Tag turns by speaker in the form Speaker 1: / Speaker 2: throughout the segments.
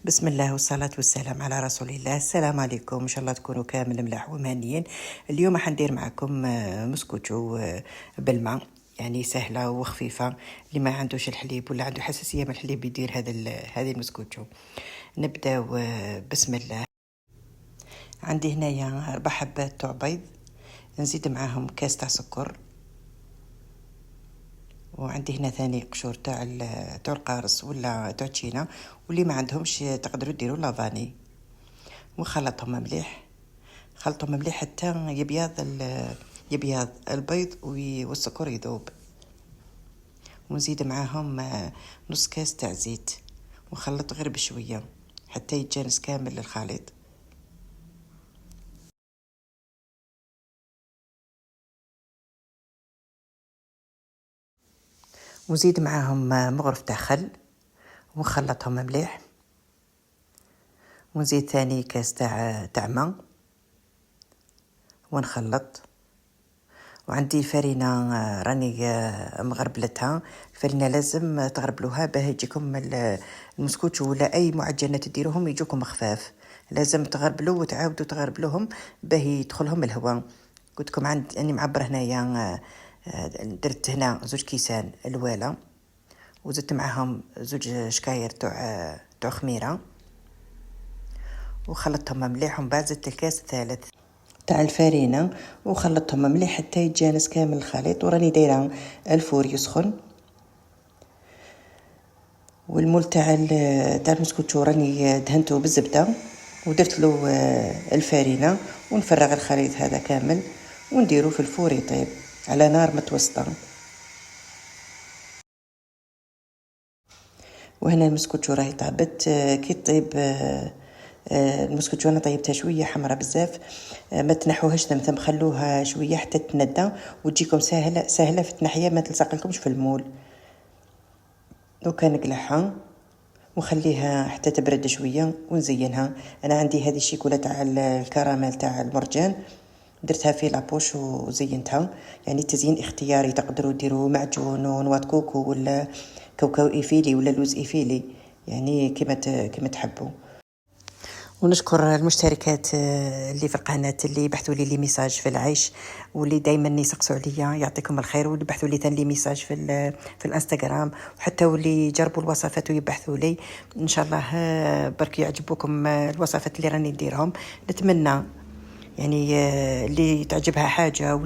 Speaker 1: بسم الله والصلاة والسلام على رسول الله. السلام عليكم، إن شاء الله تكونوا كامل ملاح ومهنيين. اليوم حندير معكم مسكوتشو بالماء، يعني سهلة وخفيفة. اللي ما عندوش الحليب ولا عنده حساسية من الحليب يدير هذه المسكوتشو. نبداو بسم الله. عندي هنايا 4 حبات تاع بيض، نزيد معاهم كاس تاع سكر، وعندي هنا ثاني قشور تاع القارص ولا تاع تشينا، واللي ما عندهمش تقدروا ديروا لافاني. ونخلطهم مليح، خلطهم مليح حتى يبيض البيض والسكر يذوب. ونزيد معاهم نص كاس تاع زيت، ونخلط غير بشويه حتى يتجانس كامل الخليط. ونزيد معاهم مغرف تاع خل، ونخلطهم مليح. ونزيد ثاني كاس تاع ماء ونخلط. وعندي فرينة راني مغربلتها. الفرينة لازم تغربلوها باه يجيكم المسكوتشو ولا اي معجنات تديروهم يجوكم خفاف. لازم تغربلو وتعاودوا تغربلوهم باه يدخلهم الهواء. قلت لكم اني معبر هنايا. درت هنا 2 كيسان الواله، وزدت معهم 2 شكاير تاع خميره، وخلطتهم مليح. ومن بعد زدت الكاس الثالث تاع الفرينه وخلطتهم مليح حتى يتجانس كامل الخليط. وراني دايره الفور يسخن، والمول تاع المسكوتشو راني دهنته بالزبده ودرت له الفرينه. ونفرغ الخليط هذا كامل ونديره في الفور يطيب على نار متوسطه. وهنا المسكوتشو راهي طابت. كي طيب المسكوتشو انا طيبتها شويه حمراء بزاف، ما تنحوهاش ثمثم، خلوها شويه حتى تندى وتجيكم سهله في التنحيه، ما تلصق لكمش في المول. دوكا نقلعها وخليها حتى تبرد شويه ونزينها. انا عندي هذه الشيكولا تاع الكراميل تاع المرجان، درتها في لابوش وزينتها. يعني تزيين اختياري، تقدروا ديروا معجون ونواه كوكو ولا كاوكاو ايفيلي ولا لوز ايفيلي، يعني كما تحبوا. ونشكر المشتركات اللي في القناه اللي بحثوا لي ميساج في العيش، واللي دائما يسقسوا عليا، يعطيكم الخير. واللي بحثوا لي ثاني ميساج في الانستغرام، وحتى واللي جربوا الوصفات ويبحثوا لي. ان شاء الله برك يعجبوكم الوصفات اللي راني نديرهم. نتمنى يعني اللي تعجبها حاجه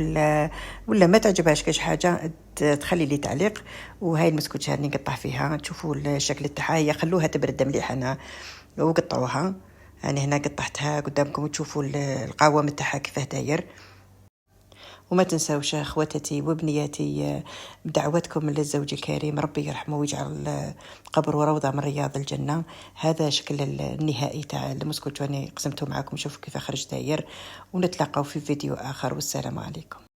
Speaker 1: ولا ما تعجبهاش كاش حاجه تخلي لي تعليق. وهاي المسكوتشة راني نقطع فيها، تشوفوا الشكل تاعها. هي خلوها تبرد مليح انا وقطعوها. يعني هنا قطعتها قدامكم وتشوفوا القوام تاعها كيفاه داير. وما تنساوش اخواتي وبنياتي بدعواتكم للزوج الكريم، ربي يرحمه ويجعل قبره روضه من رياض الجنه. هذا شكل النهائي تاع المسكوتشو، قسمته معكم. شوفوا كيف خرج داير. ونتلاقاو في فيديو اخر، والسلام عليكم.